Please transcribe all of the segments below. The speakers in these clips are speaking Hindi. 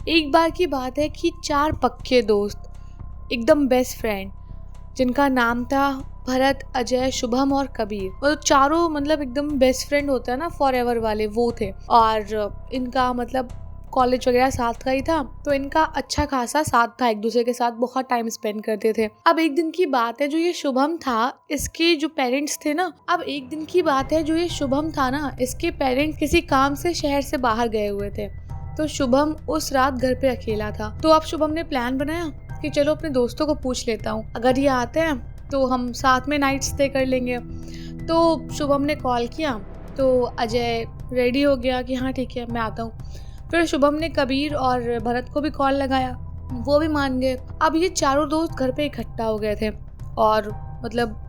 एक बार की बात है कि 4 पक्के दोस्त, एकदम बेस्ट फ्रेंड, जिनका नाम था भरत, अजय, शुभम और कबीर। वो चारों मतलब एकदम बेस्ट फ्रेंड होता है ना, फॉर एवर वाले, वो थे। और इनका मतलब कॉलेज वगैरह साथ का ही था, तो इनका अच्छा खासा साथ था, एक दूसरे के साथ बहुत टाइम स्पेंड करते थे। अब एक दिन की बात है, जो ये शुभम था, इसके जो पेरेंट्स थे ना, इसके पेरेंट्स किसी काम से शहर से बाहर गए हुए थे। तो शुभम उस रात घर पे अकेला था। तो अब शुभम ने प्लान बनाया कि चलो अपने दोस्तों को पूछ लेता हूँ, अगर ये आते हैं तो हम साथ में नाइट स्टे कर लेंगे। तो शुभम ने कॉल किया तो अजय रेडी हो गया कि हाँ ठीक है मैं आता हूँ। फिर शुभम ने कबीर और भरत को भी कॉल लगाया, वो भी मान गए। अब ये चारों दोस्त घर पे इकट्ठा हो गए थे और मतलब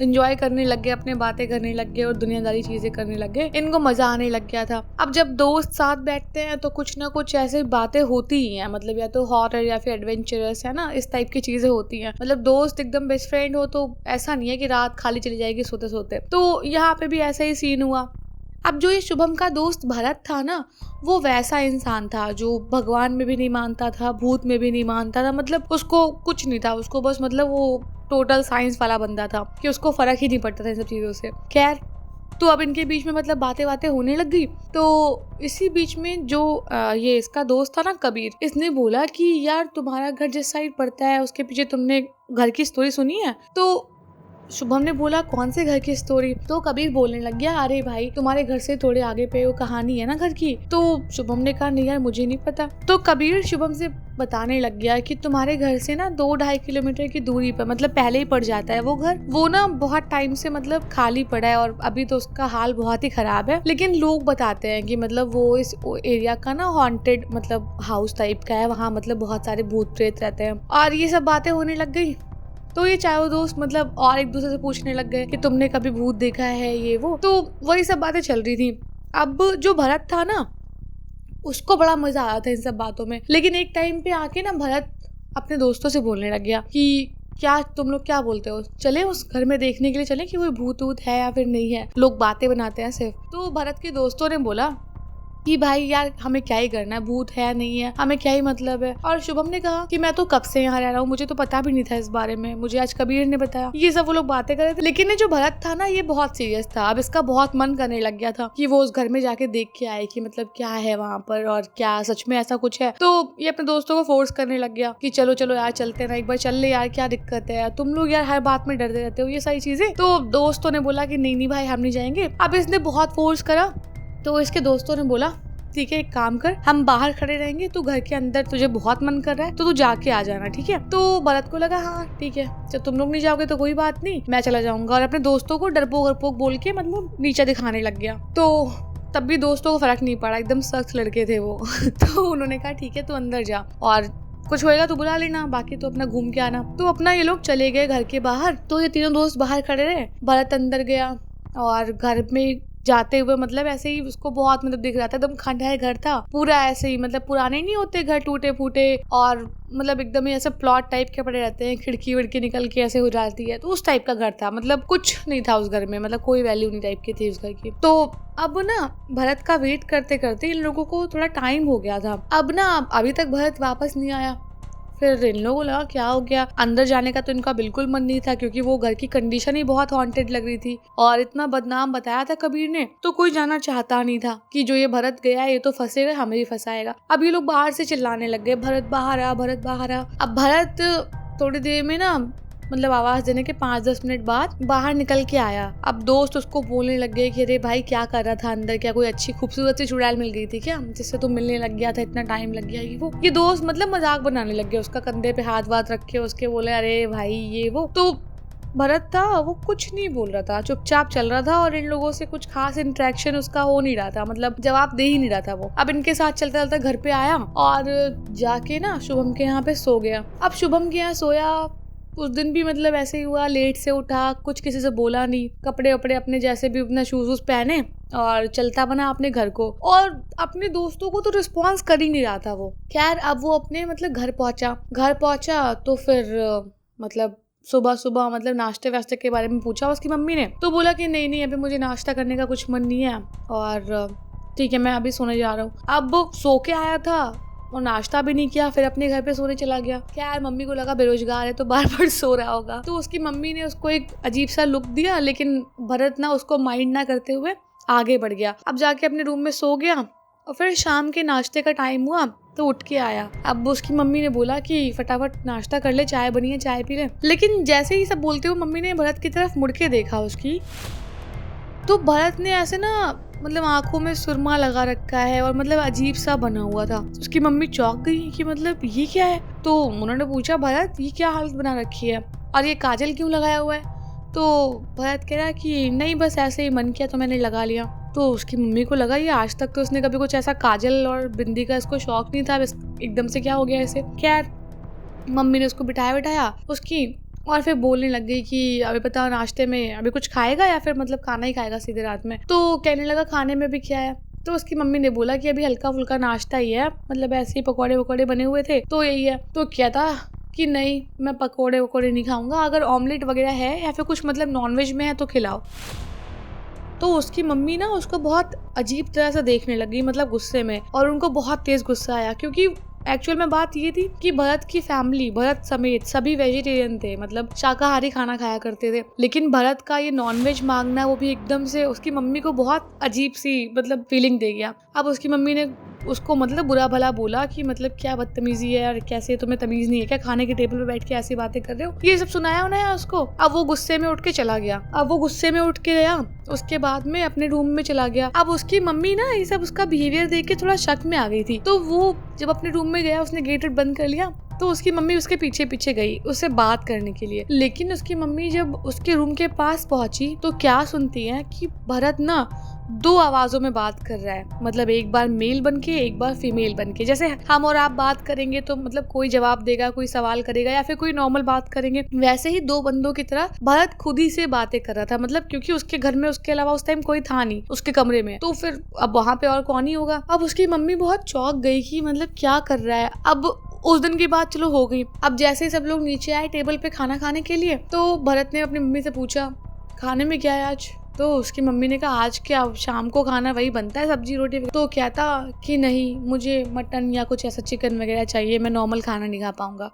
एंजॉय करने लग गए, अपने बातें करने लग गए और दुनियादारी चीजें करने लग गए। इनको मजा आने लग गया था। अब जब दोस्त साथ बैठते हैं तो कुछ ना कुछ ऐसी बातें होती ही हैं, मतलब या तो हॉरर या फिर एडवेंचरस, है ना, इस टाइप की चीजें होती हैं। मतलब दोस्त एकदम बेस्ट फ्रेंड हो तो ऐसा नहीं है कि रात खाली चली जाएगी सोते सोते। तो यहाँ पे भी ऐसा ही सीन हुआ। अब जो ये शुभम का दोस्त भरत था ना, वो वैसा इंसान था जो भगवान में भी नहीं मानता था, भूत में भी नहीं मानता था, मतलब उसको कुछ नहीं था, उसको बस मतलब वो टोटल साइंस वाला बंदा था कि उसको फर्क ही नहीं पड़ता था इन सब चीज़ों से। खैर, तो अब इनके बीच में मतलब बातें होने लग गई। तो इसी बीच में जो ये इसका दोस्त था ना कबीर, इसने बोला कि यार तुम्हारा घर जिस साइड पड़ता है उसके पीछे तुमने घर की स्टोरी सुनी है? तो शुभम ने बोला कौन से घर की स्टोरी? तो कबीर बोलने लग गया, अरे भाई तुम्हारे घर से थोड़े आगे पे वो कहानी है ना घर की। तो शुभम ने कहा नहीं यार मुझे नहीं पता। तो कबीर शुभम से बताने लग गया कि तुम्हारे घर से ना 2-2.5 किलोमीटर की दूरी पर, मतलब पहले ही पड़ जाता है वो घर। वो ना बहुत टाइम से मतलब खाली पड़ा है और अभी तो उसका हाल बहुत ही खराब है, लेकिन लोग बताते हैं कि मतलब वो इस एरिया का ना हॉन्टेड मतलब हाउस टाइप का है, वहाँ मतलब बहुत सारे भूत प्रेत रहते हैं। और ये सब बातें होने लग गई। तो ये चारों दोस्त मतलब और एक दूसरे से पूछने लग गए कि तुमने कभी भूत देखा है, ये वो। तो वही सब बातें चल रही थी। अब जो भरत था ना, उसको बड़ा मजा आया था इन सब बातों में, लेकिन एक टाइम पे आके ना भरत अपने दोस्तों से बोलने लग गया कि क्या तुम लोग क्या बोलते हो, चले उस घर में देखने के लिए, चले कि कोई भूत वूत है या फिर नहीं है, लोग बातें बनाते हैं सिर्फ। तो भरत के दोस्तों ने बोला कि भाई यार हमें क्या ही करना है, भूत है नहीं है, हमें क्या ही मतलब है। और शुभम ने कहा कि मैं तो कब से यहाँ रह रहा हूँ, मुझे तो पता भी नहीं था इस बारे में, मुझे आज कबीर ने बताया। ये सब वो लोग बातें कर रहे थे, लेकिन ये जो भरत था ना, ये बहुत सीरियस था। अब इसका बहुत मन करने लग गया था कि वो उस घर में जाके देख के आए कि मतलब क्या है वहाँ पर और क्या सच में ऐसा कुछ है। तो ये अपने दोस्तों को फोर्स करने लग गया कि चलो चलो यार चलते ना, एक बार चल ले यार, क्या दिक्कत है यार, तुम लोग यार हर बात में डरते रहते हो, ये सारी चीजें। तो दोस्तों ने बोला कि नहीं नहीं भाई हम नहीं जाएंगे। अब इसने बहुत फोर्स करा तो इसके दोस्तों ने बोला ठीक है एक काम कर, हम बाहर खड़े रहेंगे, तू घर के अंदर तुझे बहुत मन कर रहा है तो तू जाके आ जाना, ठीक है। तो भरत को लगा हाँ ठीक है, जब तुम लोग नहीं जाओगे तो कोई बात नहीं, मैं चला जाऊंगा। और अपने दोस्तों को डरपोक बोल के मतलब नीचे दिखाने लग गया। तो तब भी दोस्तों को फर्क नहीं पड़ा, एकदम सख्त लड़के थे वो। तो उन्होंने कहा ठीक है तू अंदर जा और कुछ होएगा तो बुला लेना, बाकी तो अपना घूम के आना। तो अपना ये लोग चले गए घर के बाहर। तो ये तीनों दोस्त बाहर खड़े रहे, भरत अंदर गया और घर में जाते हुए मतलब ऐसे ही उसको बहुत मतलब दिख रहा था, एकदम खंडहर घर था पूरा, ऐसे ही मतलब पुराने नहीं होते घर टूटे फूटे और मतलब एकदम ही ऐसे प्लॉट टाइप के पड़े रहते हैं, खिड़की विड़की निकल के ऐसे हो जाती है, तो उस टाइप का घर था। मतलब कुछ नहीं था उस घर में, मतलब कोई वैल्यू नहीं टाइप की थी उस घर की। तो अब ना भरत का वेट करते करते इन लोगों को थोड़ा टाइम हो गया था। अब ना अभी तक भरत वापस नहीं आया। फिर इन लोगों को लगा क्या हो गया, अंदर जाने का तो इनका बिल्कुल मन नहीं था क्योंकि वो घर की कंडीशन ही बहुत हॉन्टेड लग रही थी और इतना बदनाम बताया था कबीर ने, तो कोई जाना चाहता नहीं था कि जो ये भरत गया ये तो फंसेगा, हमें भी फंसाएगा। अब ये लोग बाहर से चिल्लाने लग गए भरत बाहर आ, भरत बाहर आ। अब भरत थोड़ी देर में ना मतलब आवाज देने के 5-10 मिनट बाद बाहर निकल के आया। अब दोस्त उसको बोलने लग गए कि अरे भाई क्या कर रहा था अंदर, क्या कोई अच्छी खूबसूरत सी चुड़ैल मिल गई थी क्या जिससे तुम मिलने लग गया था, इतना टाइम लग गया वो। ये दोस्त मतलब मजाक बनाने लग गया, उसका कंधे पे हाथ वाथ रखे उसके, बोले अरे भाई ये वो। तो भरत था वो कुछ नहीं बोल रहा था, चुपचाप चल रहा था और इन लोगों से कुछ खास इंटरेक्शन उसका हो नहीं रहा था, मतलब जवाब दे ही नहीं रहा था वो। अब इनके साथ चलता चलता घर पे आया और जाके ना शुभम के यहाँ पे सो गया। अब शुभम के यहाँ सोया, उस दिन भी मतलब ऐसे ही हुआ, लेट से उठा, कुछ किसी से बोला नहीं, कपड़े वपड़े अपने जैसे भी अपना शूज पहने और चलता बना अपने घर को, और अपने दोस्तों को तो रिस्पॉन्स कर ही नहीं रहा था वो। खैर अब वो अपने मतलब घर पहुंचा तो फिर मतलब सुबह सुबह मतलब नाश्ते वास्ते के बारे में पूछा उसकी मम्मी ने, तो बोला कि नहीं नहीं अभी मुझे नाश्ता करने का कुछ मन नहीं है और ठीक है मैं अभी सोने जा रहा हूँ। अब सो के आया था और नाश्ता भी नहीं किया, फिर अपने घर पे सोने चला गया। खैर मम्मी को लगा बेरोजगार है तो बार बार सो रहा होगा, तो उसकी मम्मी ने उसको एक अजीब सा लुक दिया, लेकिन भरत ना उसको माइंड ना करते हुए आगे बढ़ गया। अब जाके अपने रूम में सो गया और फिर शाम के नाश्ते का टाइम हुआ तो उठ के आया। अब उसकी मम्मी ने बोला कि फटाफट नाश्ता कर ले, चाय बनी है चाय पी ले। लेकिन जैसे ही सब बोलते हुए मम्मी ने भरत की तरफ मुड़ के देखा उसकी, तो भरत ने ऐसे ना मतलब आंखों में सुरमा लगा रखा है और मतलब अजीब सा बना हुआ था। उसकी मम्मी चौंक गई कि मतलब ये क्या है। तो उन्होंने पूछा भरत ये क्या हालत बना रखी है और ये काजल क्यों लगाया हुआ है। तो भरत कह रहा कि नहीं बस ऐसे ही मन किया तो मैंने लगा लिया। तो उसकी मम्मी को लगा ये आज तक तो उसने कभी कुछ ऐसा काजल और बिंदी का इसको शौक नहीं था, एकदम से क्या हो गया ऐसे। खैर मम्मी ने उसको बिठाया उसकी और फिर बोलने लग गई कि अभी पता नाश्ते में अभी कुछ खाएगा या फिर मतलब खाना ही खाएगा सीधे रात में। तो कहने लगा खाने में भी क्या है। तो उसकी मम्मी ने बोला कि अभी हल्का फुल्का नाश्ता ही है, मतलब ऐसे ही पकौड़े वकौड़े बने हुए थे तो यही है। तो क्या था कि नहीं मैं पकौड़े वकौड़े नहीं खाऊंगा, अगर ऑमलेट वगैरह है या फिर कुछ मतलब नॉनवेज में है तो खिलाओ। तो उसकी मम्मी ना उसको बहुत अजीब तरह से देखने लगी, मतलब गुस्से में, और उनको बहुत तेज गुस्सा आया क्योंकि एक्चुअल में बात ये थी कि भरत की फैमिली, भरत समेत सभी वेजिटेरियन थे, मतलब शाकाहारी खाना खाया करते थे। लेकिन भरत का ये नॉनवेज मांगना वो भी एकदम से उसकी मम्मी को बहुत अजीब सी मतलब फीलिंग दे गया। अब उसकी मम्मी ने उसको मतलब बुरा भला बोला कि मतलब क्या बदतमीजी है और कैसे तुम्हें तमीज नहीं है क्या, खाने के टेबल पे बैठ के ऐसी बातें कर रहे हो, ये सब सुनाया उन्हें उसको। अब वो गुस्से में उठ के चला गया। उसके बाद में अपने रूम में चला गया। अब उसकी मम्मी ना ये सब उसका बिहेवियर देख के थोड़ा शक में आ गई थी। तो वो जब अपने रूम में गया उसने गेट बंद कर लिया। तो उसकी मम्मी उसके पीछे पीछे गई उससे बात करने के लिए। लेकिन उसकी मम्मी जब उसके रूम के पास पहुंची तो क्या सुनती है कि भरत ना 2 आवाजों में बात कर रहा है, मतलब एक बार मेल बन के एक बार फीमेल बन के। जैसे हम और आप बात करेंगे तो मतलब कोई जवाब देगा, कोई सवाल करेगा या फिर कोई नॉर्मल बात करेंगे, वैसे ही 2 बंदों की तरह भरत खुद ही से बातें कर रहा था। मतलब क्योंकि उसके घर में उसके अलावा उस टाइम कोई था नहीं उसके कमरे में, तो फिर अब वहाँ पे और कौन ही होगा। अब उसकी मम्मी बहुत चौंक गई कि मतलब क्या कर रहा है। अब उस दिन की बात चलो हो गई। अब जैसे ही सब लोग नीचे आए टेबल पे खाना खाने के लिए, तो भरत ने अपनी मम्मी से पूछा खाने में क्या है आज। तो उसकी मम्मी ने कहा आज क्या, शाम को खाना वही बनता है सब्जी रोटी। तो कहता कि नहीं मुझे मटन या कुछ ऐसा चिकन वगैरह चाहिए, मैं नॉर्मल खाना नहीं खा पाऊंगा।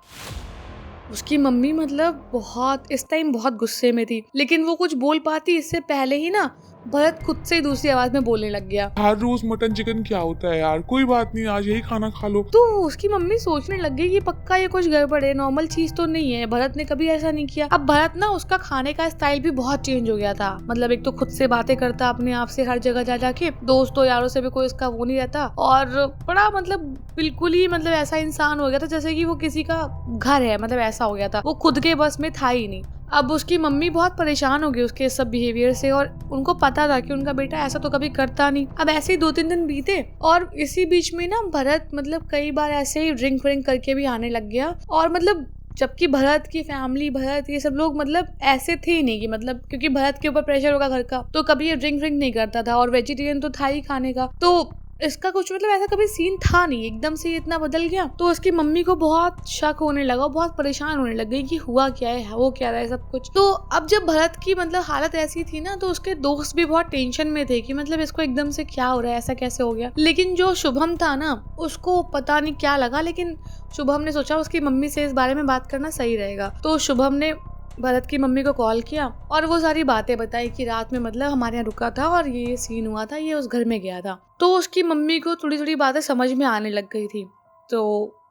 उसकी मम्मी मतलब बहुत इस टाइम बहुत गुस्से में थी, लेकिन वो कुछ बोल पाती इससे पहले ही ना भरत खुद से ही दूसरी आवाज में बोलने लग गया, हर रोज मटन चिकन क्या होता है यार, कोई बात नहीं आज यही खाना खा लो। तो उसकी मम्मी सोचने लग गई कि पक्का ये कुछ गड़बड़ है, नॉर्मल चीज तो नहीं है, भरत ने कभी ऐसा नहीं किया। अब भरत ना उसका खाने का स्टाइल भी बहुत चेंज हो गया था। मतलब एक तो खुद से बातें करता अपने आप से हर जगह जा जाके, दोस्तों यारों से भी कोई इसका वो नहीं रहता, और बड़ा मतलब बिल्कुल ही मतलब ऐसा इंसान हो गया था जैसे कि वो किसी का घर है, मतलब ऐसा हो गया था, वो खुद के बस में था ही नहीं। अब उसकी मम्मी बहुत परेशान हो गई उसके सब बिहेवियर से, और उनको पता था कि उनका बेटा ऐसा तो कभी करता नहीं। अब ऐसे ही 2-3 दिन बीते और इसी बीच में ना भरत मतलब कई बार ऐसे ही ड्रिंक व्रिंक करके भी आने लग गया। और मतलब जबकि भरत की फैमिली, भरत ये सब लोग मतलब ऐसे थे ही नहीं कि मतलब क्योंकि भरत के ऊपर प्रेशर होगा घर का, तो कभी ये ड्रिंक व्रिंक नहीं करता था और वेजिटेरियन तो था ही खाने का, तो इसका कुछ मतलब ऐसा कभी सीन था नहीं, एकदम से इतना बदल गया। तो उसकी मम्मी को बहुत शक होने लगा, बहुत परेशान होने लग गई कि हुआ क्या है, वो क्या रहा है सब कुछ। तो अब जब भरत की मतलब हालत ऐसी थी ना, तो उसके दोस्त भी बहुत टेंशन में थे कि मतलब इसको एकदम से क्या हो रहा है, ऐसा कैसे हो गया। लेकिन जो शुभम था ना उसको पता नहीं क्या लगा, लेकिन शुभम ने सोचा उसकी मम्मी से इस बारे में बात करना सही रहेगा। तो शुभम ने भरत की मम्मी को कॉल किया और वो सारी बातें बताई कि रात में मतलब हमारे यहाँ रुका था और ये सीन हुआ था, ये उस घर में गया था। तो उसकी मम्मी को थोड़ी थोड़ी बातें समझ में आने लग गई थी। तो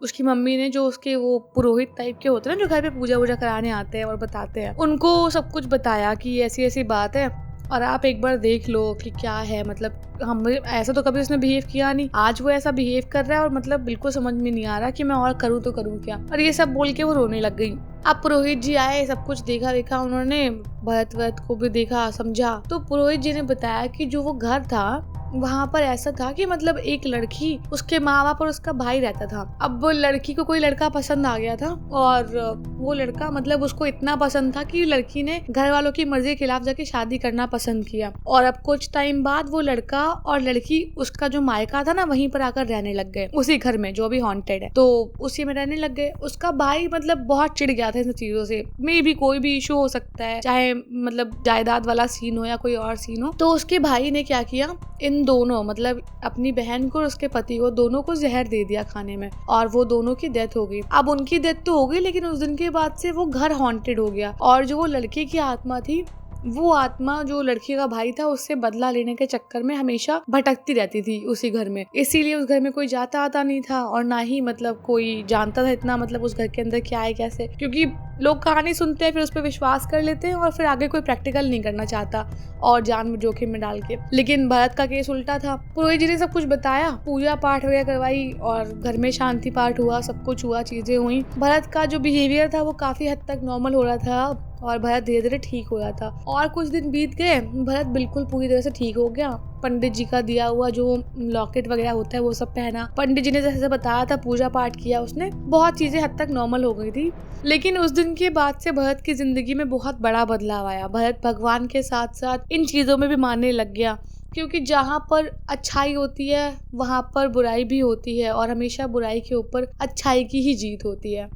उसकी मम्मी ने जो उसके वो पुरोहित टाइप के होते हैं ना जो घर पे पूजा वूजा कराने आते हैं और बताते हैं, उनको सब कुछ बताया कि ऐसी ऐसी बात है और आप एक बार देख लो कि क्या है। मतलब हम ऐसा तो कभी उसने बिहेव किया नहीं, आज वो ऐसा बिहेव कर रहा है और मतलब बिल्कुल समझ में नहीं आ रहा कि मैं और करूँ तो करूँ क्या। और ये सब बोल के वो रोने लग गई। अब पुरोहित जी आए, सब कुछ देखा, उन्होंने भरत को भी देखा समझा। तो पुरोहित जी ने बताया कि जो वो घर था वहाँ पर ऐसा था कि मतलब एक लड़की, उसके माँ बाप और उसका भाई रहता था। अब वो लड़की को कोई लड़का पसंद आ गया था और वो लड़का मतलब उसको इतना पसंद था कि लड़की ने घर वालों की मर्जी के खिलाफ जाके शादी करना पसंद किया। और अब कुछ टाइम बाद वो लड़का और लड़की, उसका जो मायका था ना वहीं पर आकर रहने लग गए, उसी घर में जो भी हॉन्टेड है, तो उसी में रहने लग गए। उसका भाई मतलब बहुत चिढ़ गया था इन चीजों से, मे भी कोई भी इशू हो सकता है, चाहे मतलब जायदाद वाला सीन हो या कोई और सीन हो। तो उसके भाई ने क्या किया, इन उन दोनों मतलब अपनी बहन को और उसके पति को दोनों को जहर दे दिया खाने में और वो दोनों की डेथ हो गई। अब उनकी डेथ तो हो गई लेकिन उस दिन के बाद से वो घर हॉन्टेड हो गया और जो वो लड़की की आत्मा थी वो आत्मा जो लड़की का भाई था उससे बदला लेने के चक्कर में हमेशा भटकती रहती थी उसी घर में। इसीलिए उस घर में कोई जाता आता नहीं था और ना ही मतलब कोई जानता था इतना मतलब उस घर के अंदर क्या है कैसे, क्योंकि लोग कहानी सुनते हैं फिर उस पर विश्वास कर लेते हैं और फिर आगे कोई प्रैक्टिकल नहीं करना चाहता और जान में जोखिम में डाल के। लेकिन भरत का केस उल्टा था। पुरोहित जी ने सब कुछ बताया, पूजा पाठ वगैरह करवाई और घर में शांति पाठ हुआ, सब कुछ हुआ, चीजें हुई। भरत का जो बिहेवियर था वो काफी हद तक नॉर्मल हो रहा था और भरत धीरे धीरे ठीक हो रहा था। और कुछ दिन बीत गए, भरत बिल्कुल पूरी तरह से ठीक हो गया। पंडित जी का दिया हुआ जो लॉकेट वगैरह होता है वो सब पहना, पंडित जी ने जैसे बताया था पूजा पाठ किया उसने, बहुत चीजें हद तक नॉर्मल हो गई थी। लेकिन उस दिन के बाद से भरत की जिंदगी में बहुत बड़ा बदलाव आया। भरत भगवान के साथ साथ इन चीजों में भी मानने लग गया, क्योंकि जहाँ पर अच्छाई होती है वहाँ पर बुराई भी होती है और हमेशा बुराई के ऊपर अच्छाई की ही जीत होती है।